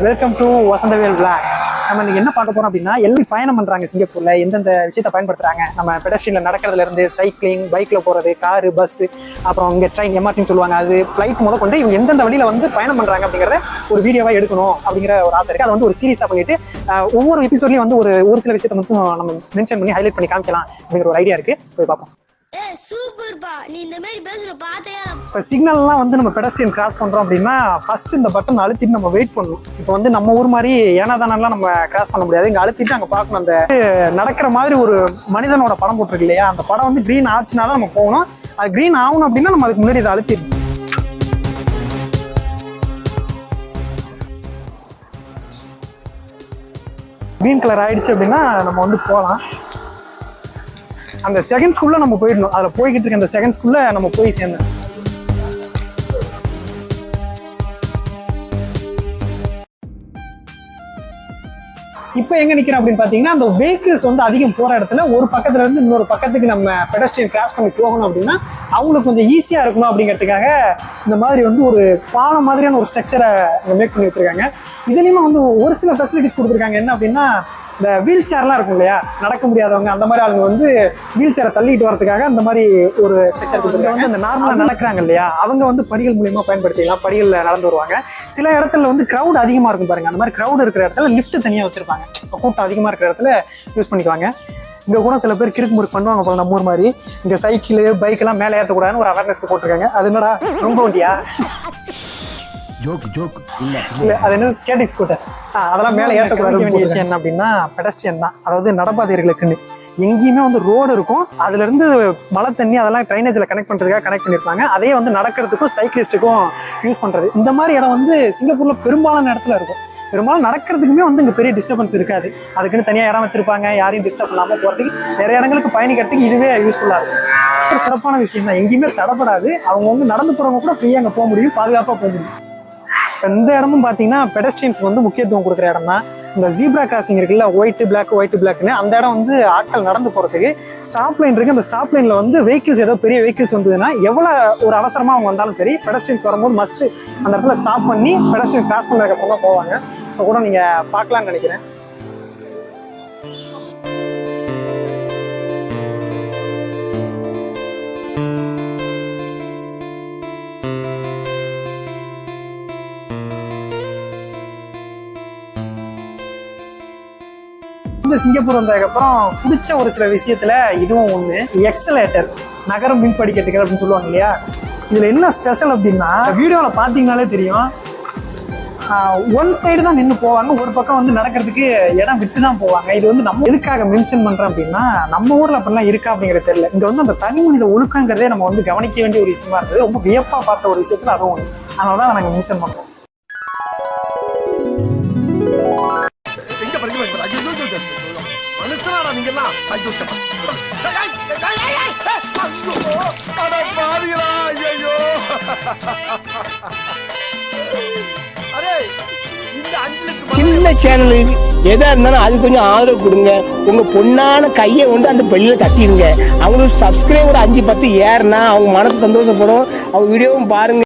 Welcome to Vasanthavel vlog. நம்ம இன்னைக்கு என்ன பார்க்க போறோம் அப்படின்னா, எல்லாம் பயணம் பண்றாங்க சிங்கப்பூர்ல, எந்தெந்த விஷயத்த பயன்படுத்துறாங்க. நம்ம பெடஸ்ட்ரியன்ல நடக்கிறதுல இருந்து சைக்கிளிங், பைக்ல போறது, காரு, பஸ், அப்புறம் இங்க ட்ரெயின், எம்ஆர்டின்னு சொல்லுவாங்க, அது ஃபிளைட் முத கொண்டு இவங்க எந்தெந்த வழியில வந்து பயணம் பண்றாங்க அப்படிங்கறத ஒரு வீடியோவா எடுக்கணும் அப்படிங்கிற ஒரு ஆசை இருக்கு. அதை வந்து ஒரு சீரீஸா பண்ணிட்டு ஒவ்வொரு எபிசோட்லயும் வந்து ஒரு சில விஷயத்தை மட்டும் நம்ம மென்ஷன் பண்ணி ஹைலைட் பண்ணி காமிக்கலாம் அப்படிங்கிற ஒரு ஐடியா இருக்கு. போய் பார்ப்போம். இப்போ சிக்னல்லாம் வந்து நம்ம பெடஸ்ட்ரியன் கிராஸ் பண்றோம் அப்படின்னா ஃபர்ஸ்ட் இந்த பட்டன் அழுத்திட்டு நம்ம வெயிட் பண்ணணும். இப்போ வந்து நம்ம ஊர் மாதிரி ஏனாதானெல்லாம் நம்ம கிராஸ் பண்ண முடியாது. இங்க அழுத்திட்டு அங்கே பார்க்கணும். அந்த நடக்கிற மாதிரி ஒரு மனிதனோட படம் போட்டிருக்கு இல்லையா, அந்த படம் வந்து கிரீன் ஆச்சுனால நம்ம போகணும். அது கிரீன் ஆகணும் அப்படின்னா நம்ம அதுக்கு முன்னாடி இதை அழுத்திடணும். கிரீன் கலர் ஆயிடுச்சு அப்படின்னா நம்ம வந்து போகலாம். அந்த செகண்ட்ஸ்குள்ள நம்ம போயிடணும். அதில் போய்கிட்டு இருக்க அந்த செகண்ட்ஸ்குள்ள நம்ம போய் சேர்ந்தோம். இப்போ எங்க நிக்கிறோம் அப்படின்னு பாத்தீங்கன்னா, அந்த வெஹிக்கிள்ஸ் வந்து அதிகம் போற இடத்துல ஒரு பக்கத்துல இருந்து இன்னொரு பக்கத்துக்கு நம்ம பெடஸ்ட்ரியன் கிராஸ் பண்ணி போகணும் அப்படின்னா அவங்களுக்கு கொஞ்சம் ஈஸியா இருக்கணும் அப்படிங்கிறதுக்காக இந்த மாதிரி வந்து ஒரு பாலம் மாதிரியான ஒரு ஸ்ட்ரக்சரை மேக் பண்ணி வச்சிருக்காங்க. இதுலயுமே வந்து ஒரு சில ஃபெசிலிட்டிஸ் கொடுத்துருக்காங்க. என்ன அப்படின்னா, இந்த வீல் சேர்லாம் இருக்கும் இல்லையா, நடக்க முடியாதவங்க அந்த மாதிரி ஆளுங்க வந்து வீல் சேரை தள்ளிட்டு வரதுக்காக அந்த மாதிரி ஒரு ஸ்ட்ரக்சர் கொடுத்துருக்காங்க. வந்து அந்த நார்மலா நடக்கிறாங்க இல்லையா, அவங்க வந்து படிகள் மூலியமா பயன்படுத்திக்கலாம், படிகள் நடந்து வருவாங்க. சில இடத்துல வந்து கிரௌட் அதிகமா இருக்கும் பாருங்க, அந்த மாதிரி கிரௌட் இருக்கிற இடத்துல லிஃப்ட் தனியா வச்சிருப்பாங்க. கூட்டம் அதிகமா இருக்கிற இடத்துல யூஸ் பண்ணிக்குவாங்க. இங்க கூட சில பேர் கிறுக்கு முறுக்கு பண்ணுவாங்க போல நம்ம ஊர் மாதிரி. இங்க சைக்கிள், பைக் எல்லாம் மேலே ஏற்றக்கூடாதுன்னு ஒரு அவேர்னஸ்க்கு போட்டிருக்காங்க. அது என்னடா ரொம்ப வண்டியா? இல்ல, அது என்ன ஸ்கேட்டிங் ஸ்கூட்டர், அதெல்லாம் மேலே ஏற்றக்கூடாது. வேண்டிய விஷயம் என்ன அப்படின்னா, பெடஸ்ட்ரியன் தான், அதாவது நடப்பாதைகளுக்குன்னு எங்கேயுமே வந்து ரோடு இருக்கும். அதுல இருந்து மழை தண்ணி அதெல்லாம் ட்ரைனேஜ்ல கனெக்ட் பண்றதுக்காக கனெக்ட் பண்ணிருப்பாங்க. அதே வந்து நடக்கிறதுக்கும் சைக்கிளிஸ்டுக்கும் யூஸ் பண்றது. இந்த மாதிரி இடம் வந்து சிங்கப்பூர்ல பெரும்பாலான இடத்துல இருக்கும். பெரும்பாலும் நடக்கிறதுக்குமே வந்து இங்கே பெரிய டிஸ்டர்பன்ஸ் இருக்காது. அதுக்குன்னு தனியாக இடம் வச்சிருப்பாங்க, யாரையும் டிஸ்டர்ப் பண்ணாமல் போகிறதுக்கு. நிறைய இடங்களுக்கு பயணிக்கிறதுக்கு இதுவே யூஸ்ஃபுல்லாக இருக்கும். ஒரு சிறப்பான விஷயம் தான், எங்கேயுமே தடப்படாது. அவங்க வந்து நடந்து போகிறவங்க கூட ஃப்ரீயாக அங்கே போக முடியும், பாதுகாப்பாக போக முடியும். இந்த இடமும் பார்த்தீங்கன்னா பெடஸ்ட்ரியன்ஸ்க்கு வந்து முக்கியத்துவம் கொடுக்குற இடம் தான். இந்த ஜீப்ரா கிராசிங் இருக்குல்ல, ஒயிட் பிளாக்னு, அந்த இடம் வந்து ஆட்கள் நடந்து போகிறதுக்கு ஸ்டாப் லைன் இருக்குது. அந்த ஸ்டாப் லைனில் வந்து வெஹிக்கிள்ஸ், ஏதோ பெரிய வெஹிக்கிள்ஸ் வந்ததுன்னா எவ்வளோ ஒரு அவசரமாக அவங்க வந்தாலும் சரி, பெடஸ்ட்ரியன்ஸ் வரும்போது மஸ்ட் அந்த இடத்துல ஸ்டாப் பண்ணி பெடஸ்ட்ரியன் கிராஸ் பண்ணுறதுக்கப்புறம் தான் போவாங்க. இப்போ கூட நீங்கள் பார்க்கலான்னு நினைக்கிறேன். சிங்கப்பூர் வந்ததுக்கப்புறம் பிடிச்ச ஒரு சில விஷயத்துல இதுவும் ஒண்ணு, எக்ஸலேட்டர், நகரம் மின் படிக்கட்டுகள் அப்படின்னு சொல்லுவாங்க இல்லையா. இதுல என்ன ஸ்பெஷல் அப்படின்னா, வீடியோல பாத்தீங்கன்னாலே தெரியும், ஒன் சைடு தான் நின்று போவாங்க, ஒரு பக்கம் வந்து நடக்கிறதுக்கு இடம் விட்டு தான் போவாங்க. இது வந்து நம்ம எதுக்காக மென்ஷன் பண்றோம் அப்படின்னா, நம்ம ஊர்ல அப்படிலாம் இருக்கா அப்படிங்கிறது தெரியல. இங்க வந்து அந்த தனி மனித ஒழுக்கங்கிறதே நம்ம வந்து கவனிக்க வேண்டிய ஒரு விஷயமா இருந்தது. ரொம்ப வியப்பா பார்த்த ஒரு விஷயத்துல அதுவும் ஒண்ணு. அதனாலதான் நாங்க மென்ஷன் பண்றோம். சின்ன சேனலுக்கு எதா இருந்தாலும் அது கொஞ்சம் ஆதரவு கொடுங்க. உங்க பொண்ணான கையை கொண்டு அந்த பெல்லில தட்டிடுங்க. அவங்களுக்கு சப்ஸ்கிரைபர் 5-10 ஏறுனா அவங்க மனசு சந்தோஷப்படும். அவங்க வீடியோவும் பாருங்க.